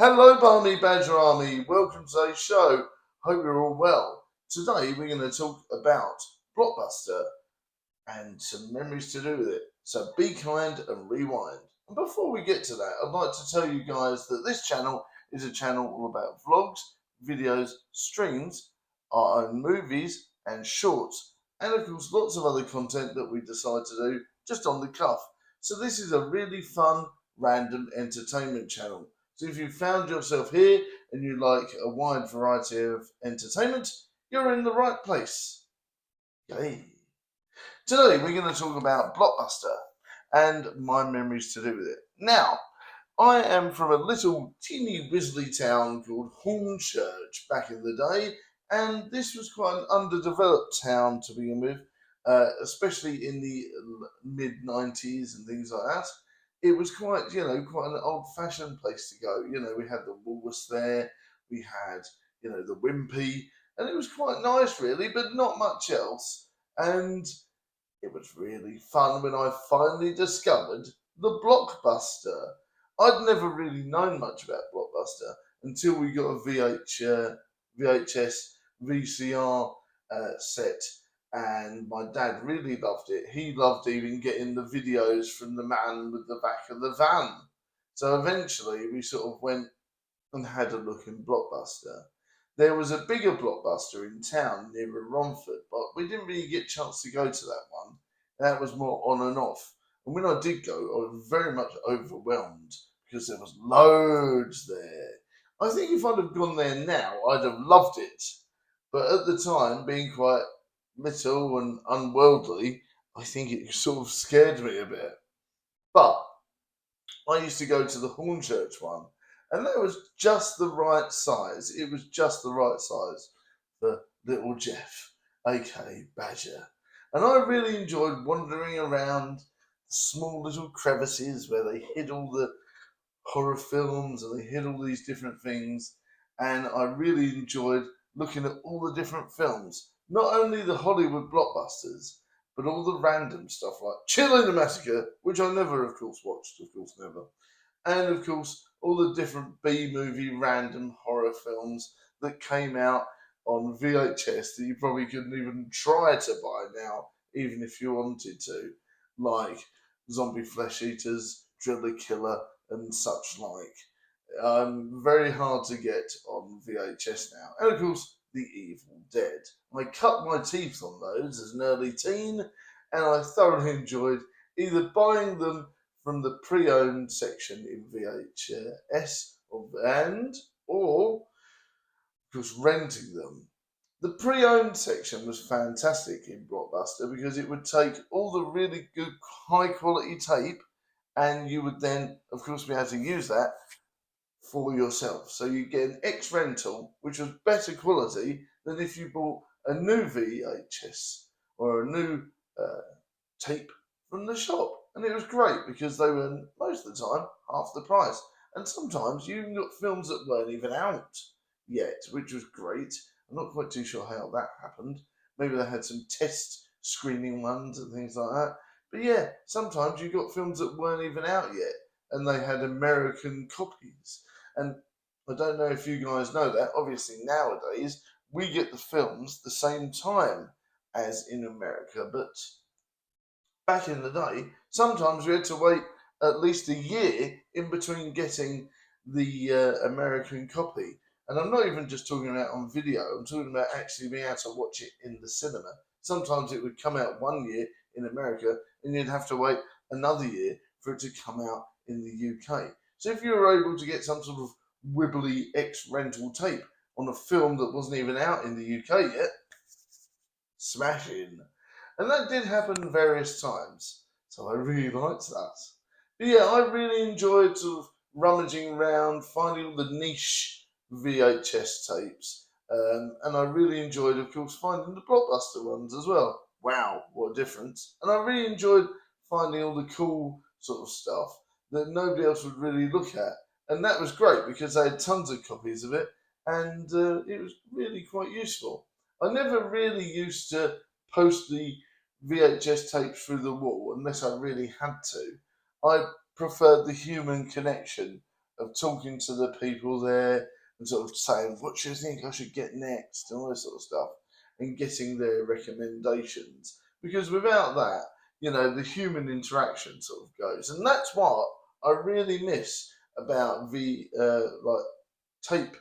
Hello, Barmy Badger Army. Welcome to today's show. Hope you're all well. Today we're going to talk about Blockbuster and some memories to do with it. So be kind and rewind. And before we get to that, I'd like to tell you guys that this channel is a channel all about vlogs, videos, streams, our own movies and shorts, and of course lots of other content that we decide to do just on the cuff. So this is a really fun, random entertainment channel. So if you found yourself here and you like a wide variety of entertainment, you're in the right place. Yay! Today we're going to talk about Blockbuster and my memories to do with it. Now, I am from a little teeny whizzly town called Hornchurch back in the day, and this was quite an underdeveloped town to begin with, especially in the mid 90s and things like that. It was quite, quite an old fashioned place to go. We had the Woolworths there, we had, the Wimpy, and it was quite nice, really, but not much else. And it was really fun when I finally discovered the Blockbuster. I'd never really known much about Blockbuster until we got a VHS VCR set, and my dad really loved it. He loved even getting the videos from the man with the back of the van. So eventually, we sort of went and had a look in Blockbuster. There was a bigger Blockbuster in town near Romford, but we didn't really get a chance to go to that one. That was more on and off. And when I did go, I was very much overwhelmed because there was loads there. I think if I'd have gone there now, I'd have loved it. But at the time, being quite little and unworldly, I think it sort of scared me a bit. But I used to go to the Hornchurch one, and that was just the right size. It was just the right size for little Jeff, aka Badger. And I really enjoyed wandering around the small little crevices where they hid all the horror films and they hid all these different things. And I really enjoyed looking at all the different films, not only the Hollywood blockbusters, but all the random stuff like Chilling the Massacre, which I never, of course, watched, of course, never. And of course, all the different B movie random horror films that came out on VHS that you probably couldn't even try to buy now, even if you wanted to, like Zombie Flesh Eaters, Driller Killer, and such like. Very hard to get on VHS now. And of course, The Evil Dead. I cut my teeth on those as an early teen, and I thoroughly enjoyed either buying them from the pre-owned section in VHS or of course renting them. The pre-owned section was fantastic in Blockbuster because it would take all the really good high quality tape and you would then of course be able to use that for yourself. So you get an X rental which was better quality than if you bought a new VHS or a new tape from the shop. And it was great because they were most of the time half the price. And sometimes you even got films that weren't even out yet, which was great. I'm not quite too sure how that happened. Maybe they had some test screening ones and things like that. But yeah, sometimes you got films that weren't even out yet and they had American copies. And I don't know if you guys know that. Obviously, nowadays we get the films the same time as in America, but back in the day, sometimes we had to wait at least a year in between getting the American copy. And I'm not even just talking about on video, I'm talking about actually being able to watch it in the cinema. Sometimes it would come out 1 year in America and you'd have to wait another year for it to come out in the UK. So if you were able to get some sort of wibbly X rental tape on a film that wasn't even out in the UK yet, smashing. And that did happen various times. So I really liked that. But yeah, I really enjoyed sort of rummaging around, finding all the niche VHS tapes. And I really enjoyed, of course, finding the Blockbuster ones as well. Wow, what a difference. And I really enjoyed finding all the cool sort of stuff that nobody else would really look at. And that was great because they had tons of copies of it and it was really quite useful. I never really used to post the VHS tapes through the wall unless I really had to. I preferred the human connection of talking to the people there and sort of saying, what do you think I should get next, and all this sort of stuff, and getting their recommendations. Because without that, the human interaction sort of goes. And that's what I really miss about the like tape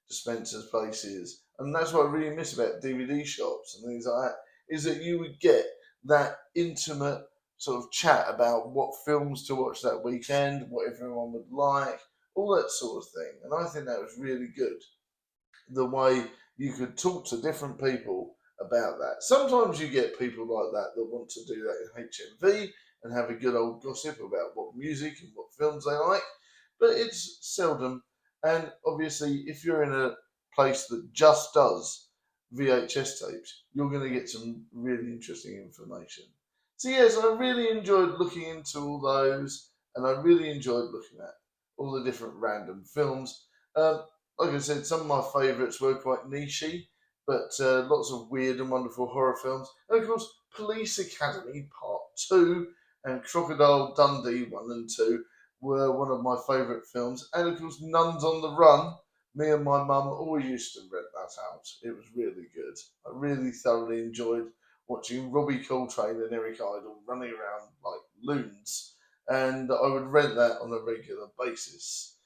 dispensers places. And that's what I really miss about DVD shops and things like that, is that you would get that intimate sort of chat about what films to watch that weekend, what everyone would like, all that sort of thing. And I think that was really good, the way you could talk to different people about that. Sometimes you get people like that that want to do that in HMV and have a good old gossip about what music and what films they like, but it's seldom. And obviously, if you're in a place that just does VHS tapes, you're going to get some really interesting information. So, yes, I really enjoyed looking into all those, and I really enjoyed looking at all the different random films. Like I said, some of my favourites were quite nichey, but lots of weird and wonderful horror films. And of course, Police Academy Part 2 and Crocodile Dundee 1 and 2 were one of my favourite films. And of course, Nuns on the Run. Me and my mum always used to rent that out. It was really good. I really thoroughly enjoyed watching Robbie Coltrane and Eric Idle running around like loons. And I would rent that on a regular basis.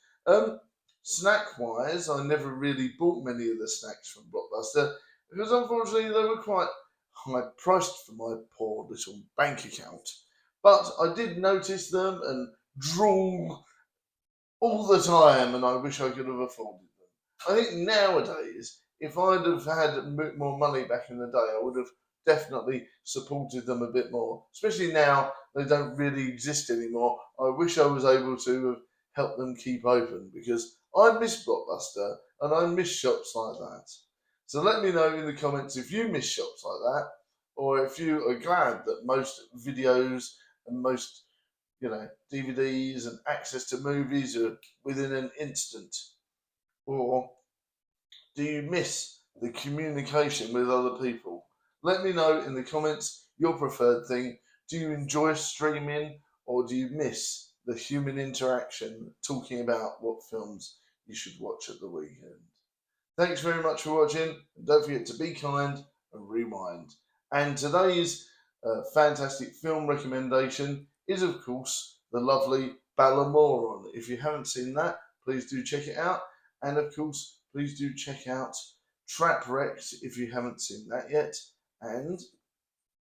Snack wise, I never really bought many of the snacks from Blockbuster because unfortunately they were quite high priced for my poor little bank account. But I did notice them and drool all the time, and I wish I could have afforded them. I think nowadays, if I'd have had a bit more money back in the day, I would have definitely supported them a bit more. Especially now they don't really exist anymore. I wish I was able to have helped them keep open because I miss Blockbuster and I miss shops like that. So let me know in the comments if you miss shops like that, or if you are glad that most videos and most DVDs and access to movies are within an instant, or do you miss the communication with other people? Let me know in the comments your preferred thing. Do you enjoy streaming, or do you miss the human interaction talking about what films you should watch at the weekend? Thanks very much for watching, and don't forget to be kind and rewind. And today's fantastic film recommendation is, of course, the lovely Ballamoron. If you haven't seen that, please do check it out. And of course, please do check out Trapwrecked if you haven't seen that yet. And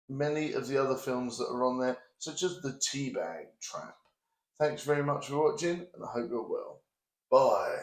many of the other films that are on there, such as The Teabag Trap. Thanks very much for watching, and I hope you're well. Bye.